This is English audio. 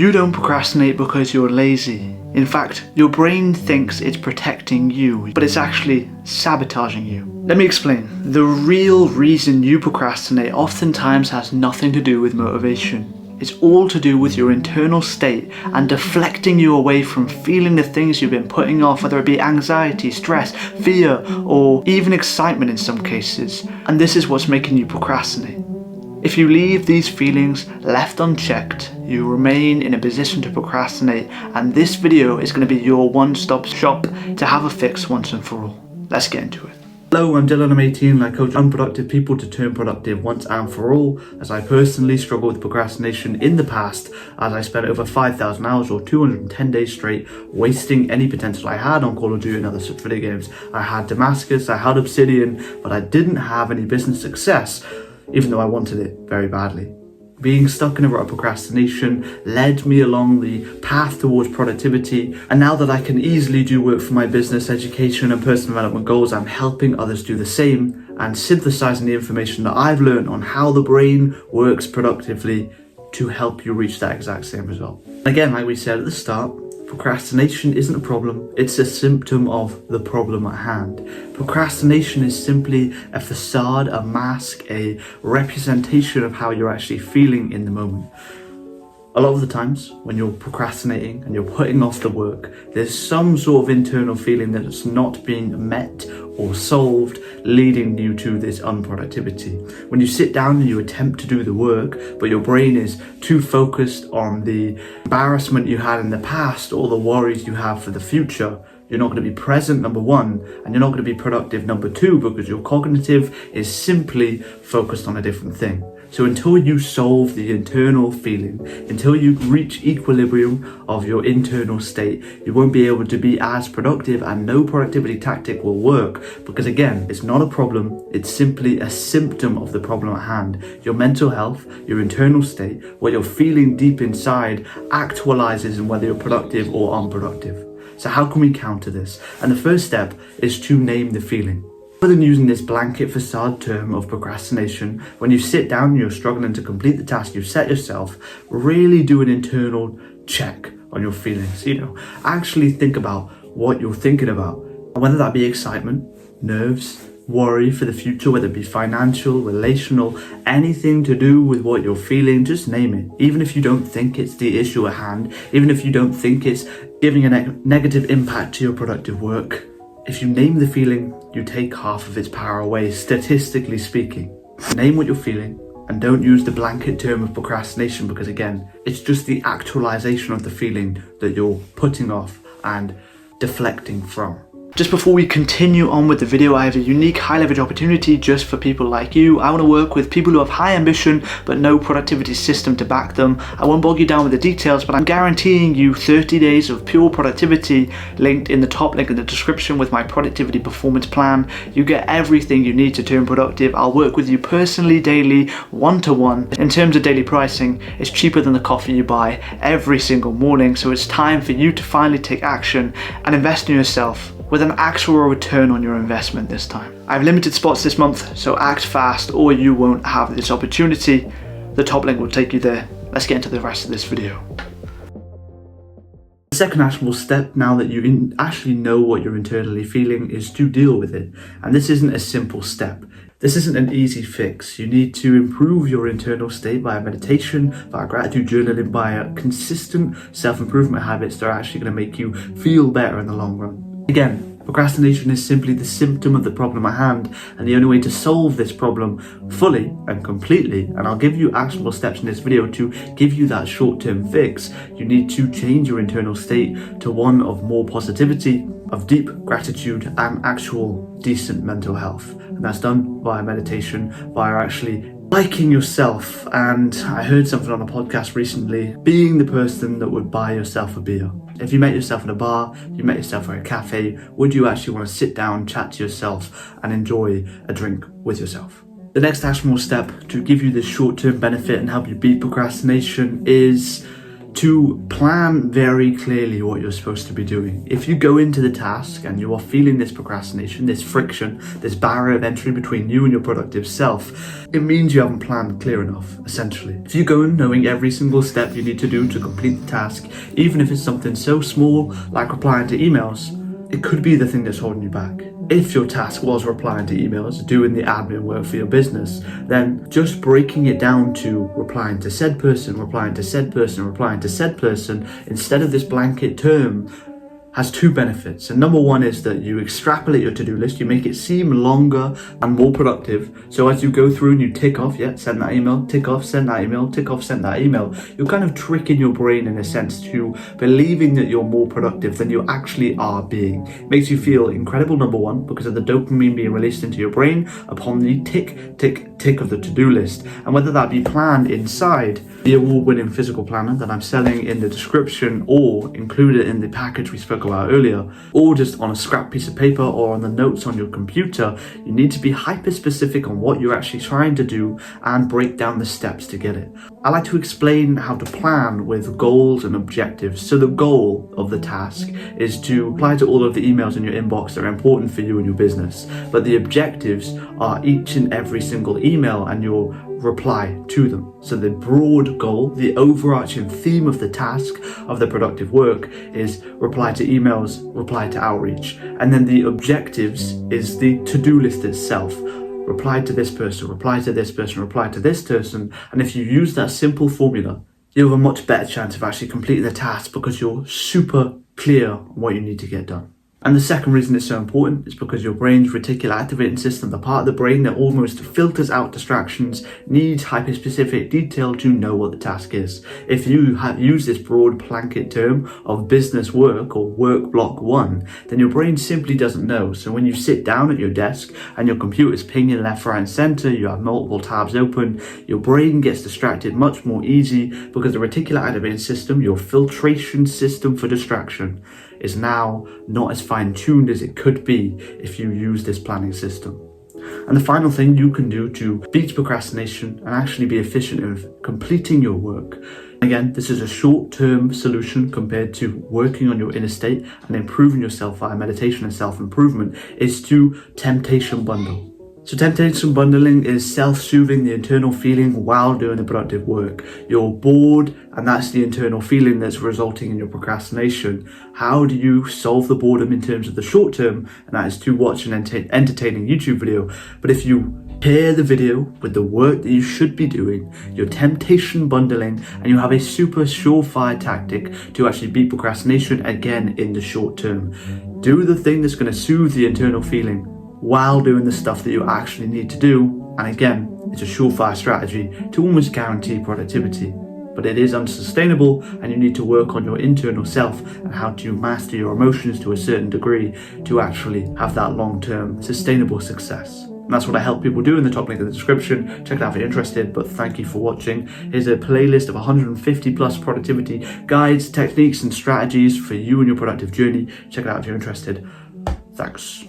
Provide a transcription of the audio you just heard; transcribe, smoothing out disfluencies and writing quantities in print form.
You don't procrastinate because you're lazy. In fact, your brain thinks it's protecting you, but it's actually sabotaging you. Let me explain. The real reason you procrastinate oftentimes has nothing to do with motivation. It's all to do with your internal state and deflecting you away from feeling the things you've been putting off, whether it be anxiety, stress, fear, or even excitement in some cases. And this is what's making you procrastinate. If you leave these feelings left unchecked, you remain in a position to procrastinate, and this video is going to be your one-stop shop to have a fix once and for all. Let's get into it. Hello, I'm Dylan, I'm 18 and I coach unproductive people to turn productive once and for all, as I personally struggled with procrastination in the past, as I spent over 5,000 hours or 210 days straight wasting any potential I had on Call of Duty and other such video games. I had Damascus, I had Obsidian, but I didn't have any business success, even though I wanted it very badly. Being stuck in a rut of procrastination led me along the path towards productivity, and now that I can easily do work for my business, education and personal development goals, I'm helping others do the same and synthesizing the information that I've learned on how the brain works productively to help you reach that exact same result. Again, like we said at the start, procrastination isn't a problem, it's a symptom of the problem at hand. Procrastination is simply a facade, a mask, a representation of how you're actually feeling in the moment. A lot of the times when you're procrastinating and you're putting off the work, there's some sort of internal feeling that it's not being met or solved, leading you to this unproductivity. When you sit down and you attempt to do the work, but your brain is too focused on the embarrassment you had in the past or the worries you have for the future, you're not going to be present, number one, and you're not going to be productive, number two, because your cognitive is simply focused on a different thing. So until you solve the internal feeling, until you reach equilibrium of your internal state, you won't be able to be as productive, and no productivity tactic will work, because again, it's not a problem, it's simply a symptom of the problem at hand. Your mental health, your internal state, what you're feeling deep inside actualizes in whether you're productive or unproductive. So how can we counter this? And the first step is to name the feeling. Rather than using this blanket facade term of procrastination, when you sit down and you're struggling to complete the task you've set yourself, really do an internal check on your feelings. Actually think about what you're thinking about, whether that be excitement, nerves, worry for the future, whether it be financial, relational, anything to do with what you're feeling, just name it. Even if you don't think it's the issue at hand, even if you don't think it's giving a negative impact to your productive work, if you name the feeling, you take half of its power away, statistically speaking. Name what you're feeling and don't use the blanket term of procrastination, because again, it's just the actualization of the feeling that you're putting off and deflecting from. Just before we continue on with the video, I have a unique high leverage opportunity just for people like you. I want to work with people who have high ambition but no productivity system to back them. I won't bog you down with the details, but I'm guaranteeing you 30 days of pure productivity linked in the top link in the description with my productivity performance plan. You get everything you need to turn productive. I'll work with you personally, daily, one-to-one. In terms of daily pricing, it's cheaper than the coffee you buy every single morning, so it's time for you to finally take action and invest in yourself with an actual return on your investment this time. I have limited spots this month, so act fast or you won't have this opportunity. The top link will take you there. Let's get into the rest of this video. The second actionable step, now that you actually know what you're internally feeling, is to deal with it. And this isn't a simple step. This isn't an easy fix. You need to improve your internal state via meditation, via gratitude journaling, via consistent self-improvement habits that are actually going to make you feel better in the long run. Again, procrastination is simply the symptom of the problem at hand, and the only way to solve this problem fully and completely, and I'll give you actionable steps in this video to give you that short-term fix, you need to change your internal state to one of more positivity, of deep gratitude and actual decent mental health. And that's done via meditation, via actually liking yourself. And I heard something on a podcast recently, being the person that would buy yourself a beer. If you met yourself in a bar, you met yourself at a cafe, would you actually want to sit down, chat to yourself and enjoy a drink with yourself? The next actionable step to give you this short-term benefit and help you beat procrastination is to plan very clearly what you're supposed to be doing. If you go into the task and you are feeling this procrastination, this friction, this barrier of entry between you and your productive self, it means you haven't planned clear enough, essentially. If you go in knowing every single step you need to do to complete the task, even if it's something so small like replying to emails, it could be the thing that's holding you back. If your task was replying to emails, doing the admin work for your business, then just breaking it down to replying to said person, replying to said person, replying to said person, instead of this blanket term, has two benefits. And number one is that you extrapolate your to-do list, you make it seem longer and more productive. So as you go through and you tick off, send that email, tick off, send that email, tick off, send that email, you're kind of tricking your brain in a sense to believing that you're more productive than you actually are being. It makes you feel incredible, number one, because of the dopamine being released into your brain upon the tick, tick, tick of the to-do list. And whether that be planned inside the award-winning physical planner that I'm selling in the description or included in the package we spoke about earlier, or just on a scrap piece of paper or on the notes on your computer, you need to be hyper specific on what you're actually trying to do and break down the steps to get it. I like to explain how to plan with goals and objectives. So the goal of the task is to reply to all of the emails in your inbox that are important for you and your business, but the objectives are each and every single email and your reply to them. So the broad goal, the overarching theme of the task of the productive work is reply to emails, reply to outreach. And then the objectives is the to-do list itself. Reply to this person, reply to this person, reply to this person. And if you use that simple formula, you have a much better chance of actually completing the task because you're super clear on what you need to get done. And the second reason it's so important is because your brain's reticular activating system, the part of the brain that almost filters out distractions, needs hyper-specific detail to know what the task is. If you have used this broad blanket term of business work or work block 1, then your brain simply doesn't know. So when you sit down at your desk and your computer's pinging left, right and center, you have multiple tabs open, your brain gets distracted much more easy because the reticular activating system, your filtration system for distraction, is now not as fine-tuned as it could be if you use this planning system. And the final thing you can do to beat procrastination and actually be efficient in completing your work, again, this is a short-term solution compared to working on your inner state and improving yourself via meditation and self-improvement, is to temptation bundle. So temptation bundling is self-soothing the internal feeling while doing the productive work. You're bored and that's the internal feeling that's resulting in your procrastination. How do you solve the boredom in terms of the short term? And that is to watch an entertaining YouTube video. But if you pair the video with the work that you should be doing, you're temptation bundling, and you have a super surefire tactic to actually beat procrastination again in the short term. Do the thing that's going to soothe the internal feeling while doing the stuff that you actually need to do. And again, it's a surefire strategy to almost guarantee productivity. But it is unsustainable and you need to work on your internal self and how to master your emotions to a certain degree to actually have that long-term sustainable success. And that's what I help people do in the top link in the description. Check it out if you're interested, but thank you for watching. Here's a playlist of 150 plus productivity guides, techniques and strategies for you and your productive journey. Check it out if you're interested. Thanks.